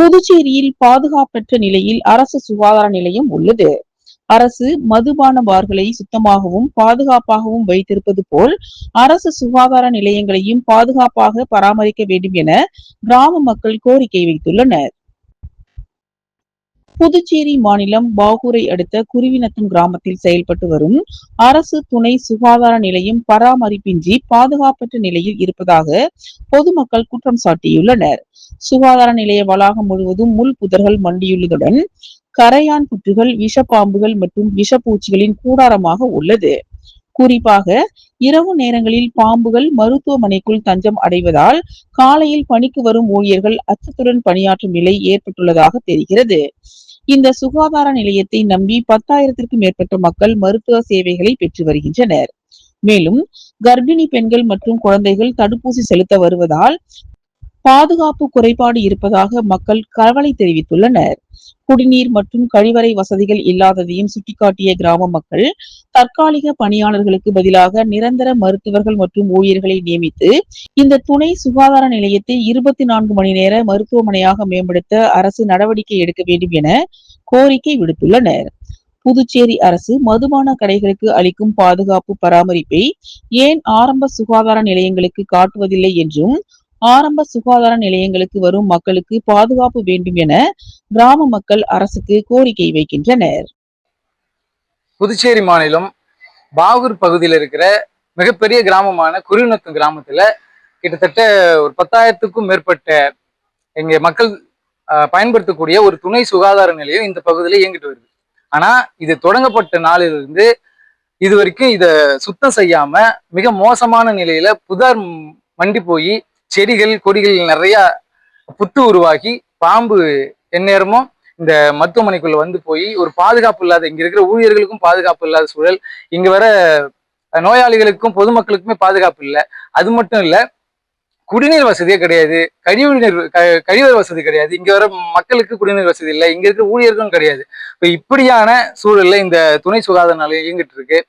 புதுச்சேரியில் பாதுகாப்பற்ற நிலையில் அரசு சுகாதார நிலையம் உள்ளது. அரசு மதுபான பார்களை சுத்தமாகவும் பாதுகாப்பாகவும் வைத்திருப்பது போல் அரசு சுகாதார நிலையங்களையும் பாதுகாப்பாக பராமரிக்க வேண்டும் என கிராம மக்கள் கோரிக்கை வைத்துள்ளனர். புதுச்சேரி மாநிலம் பாகூரை அடுத்த குருவிநத்தம் கிராமத்தில் செயல்பட்டு வரும் அரசு துணை சுகாதார நிலையம் பராமரிப்பின்றி பாதுகாப்பற்ற நிலையில் இருப்பதாக பொதுமக்கள் குற்றம் சாட்டியுள்ளனர். சுகாதார நிலைய வளாகம் முழுவதும் முள் புதர்கள் மண்டியுள்ளதுடன் கரையான் புற்றுகள், விஷப்பாம்புகள் மற்றும் விஷப்பூச்சிகளின் கூடாரமாக உள்ளது. குறிப்பாக இரவு நேரங்களில் பாம்புகள் மருத்துவமனைக்குள் தஞ்சம் அடைவதால் காலையில் பணிக்கு வரும் ஊழியர்கள் அச்சத்துடன் பணியாற்றும் நிலை ஏற்பட்டுள்ளதாக தெரிகிறது. இந்த சுகாதார நிலையத்தை நம்பி 10,000த்திற்கும் மேற்பட்ட மக்கள் மருத்துவ சேவைகளை பெற்று வருகின்றனர். மேலும் கர்ப்பிணி பெண்கள் மற்றும் குழந்தைகள் தடுப்பூசி செலுத்த வருவதால் பாதுகாப்பு குறைபாடு இருப்பதாக மக்கள் கவலை தெரிவித்துள்ளனர். குடிநீர் மற்றும் கழிவறை வசதிகள் இல்லாததையும் சுட்டிக்காட்டிய கிராம மக்கள் தற்காலிக பணியாளர்களுக்கு பதிலாக நிரந்தர மருத்துவர்கள் மற்றும் ஊழியர்களை நியமித்து இந்த துணை சுகாதார நிலையத்தை 24 மணி நேர மருத்துவமனையாக மேம்படுத்த அரசு நடவடிக்கை எடுக்க வேண்டும் என கோரிக்கை விடுத்துள்ளனர். புதுச்சேரி அரசு மதுபான கடைகளுக்கு அளிக்கும் பாதுகாப்பு பராமரிப்பை ஏன் ஆரம்ப சுகாதார நிலையங்களுக்கு காட்டுவதில்லை என்றும் ஆரம்ப சுகாதார நிலையங்களுக்கு வரும் மக்களுக்கு பாதுகாப்பு வேண்டும் என கிராம மக்கள் அரசுக்கு கோரிக்கை வைக்கின்றனர். புதுச்சேரி மாநிலம் பாகூர் பகுதியில் இருக்கிற மிகப்பெரிய கிராமமான குருவிநத்தம் கிராமத்துல கிட்டத்தட்ட ஒரு 10,000த்துக்கும் மேற்பட்ட எங்க மக்கள் பயன்படுத்தக்கூடிய ஒரு துணை சுகாதார நிலையம் இந்த பகுதியில இயங்கிட்டு வருது. ஆனா இது தொடங்கப்பட்ட நாளிலிருந்து இது வரைக்கும் இதை சுத்தம் செய்யாம மிக மோசமான நிலையில புதர் மண்டி போய் செடிகள் கொடிகள் நிறைய புத்து உருவாகி பாம்பு எந்நேரமும் இந்த மருத்துவமனைக்குள்ள வந்து போய் ஒரு பாதுகாப்பு இல்லாத, இங்க இருக்கிற ஊழியர்களுக்கும் பாதுகாப்பு இல்லாத சூழல், இங்க வர நோயாளிகளுக்கும் பொதுமக்களுக்குமே பாதுகாப்பு இல்லை. அது மட்டும் இல்ல, குடிநீர் வசதியே கிடையாது, கழிவறை வசதி கிடையாது, இங்க வர மக்களுக்கு குடிநீர் வசதி இல்லை, இங்க இருக்கிற ஊழியர்களும் கிடையாது. இப்ப இப்படியான சூழல்ல இந்த துணை சுகாதார நிலையம் இயங்கிட்டு இருக்கு.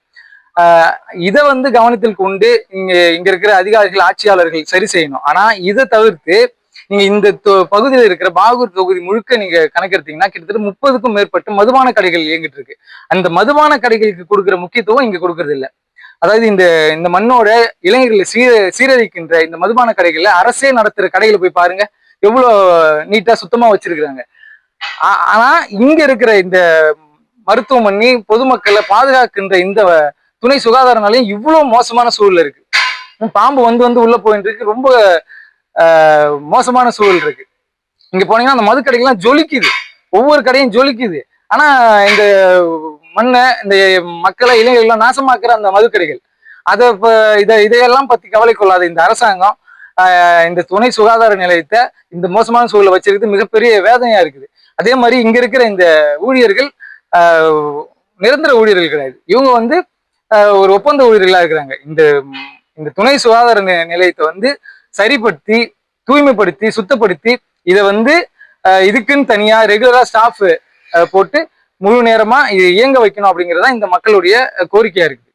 இதை கவனத்தில் கொண்டு இங்க இருக்கிற அதிகாரிகள், ஆட்சியாளர்கள் சரி செய்யணும். ஆனா இதை தவிர்த்து நீங்க இந்த பகுதியில் இருக்கிற பாகூர் தொகுதி முழுக்க நீங்க கணக்கெடுத்தீங்கன்னா கிட்டத்தட்ட 30க்கும் மேற்பட்ட மதுபான கடைகள் இயங்கிட்டு இருக்கு. அந்த மதுபான கடைகளுக்கு கொடுக்குற முக்கியத்துவம் இங்க கொடுக்கறது இல்லை. அதாவது இந்த மண்ணோட இளைஞர்களை சீரழிக்கின்ற இந்த மதுபான கடைகள்ல அரசே நடத்துற கடைகளை போய் பாருங்க, எவ்வளவு நீட்டா சுத்தமா வச்சிருக்கிறாங்க. ஆனா இங்க இருக்கிற இந்த மருத்துவமனை பொதுமக்களை பாதுகாக்கின்ற இந்த துணை சுகாதார நிலையம் இவ்வளவு மோசமான சூழல் இருக்கு. பாம்பு வந்து உள்ள போயிட்டு இருக்கு. ரொம்ப மோசமான சூழல் இருக்கு. இங்க போனீங்கன்னா அந்த மது கடைகள்லாம் ஜொலிக்குது, ஒவ்வொரு கடையும் ஜொலிக்குது. ஆனா இந்த மண்ணை, இந்த மக்களை, இளைஞர்கள்லாம் நாசமாக்குற அந்த மது கடைகள், இதையெல்லாம் பத்தி கவலை கொள்ளாத இந்த அரசாங்கம் இந்த துணை சுகாதார நிலையத்தை இந்த மோசமான சூழலை வச்சிருக்கிறது மிகப்பெரிய வேதனையா இருக்குது. அதே மாதிரி இங்க இருக்கிற இந்த ஊழியர்கள் நிரந்தர ஊழியர்கள் கிடையாது. இவங்க ஒரு ஒப்பந்த ஊழியர்களா இருக்கிறாங்க. இந்த துணை சுகாதார நிலையத்தை சரிப்படுத்தி, தூய்மைப்படுத்தி, சுத்தப்படுத்தி இதை இதுக்குன்னு தனியா ரெகுலரா ஸ்டாஃப் போட்டு முழு நேரமா இதை இயங்க வைக்கணும் அப்படிங்கிறதா இந்த மக்களுடைய கோரிக்கையா இருக்கு.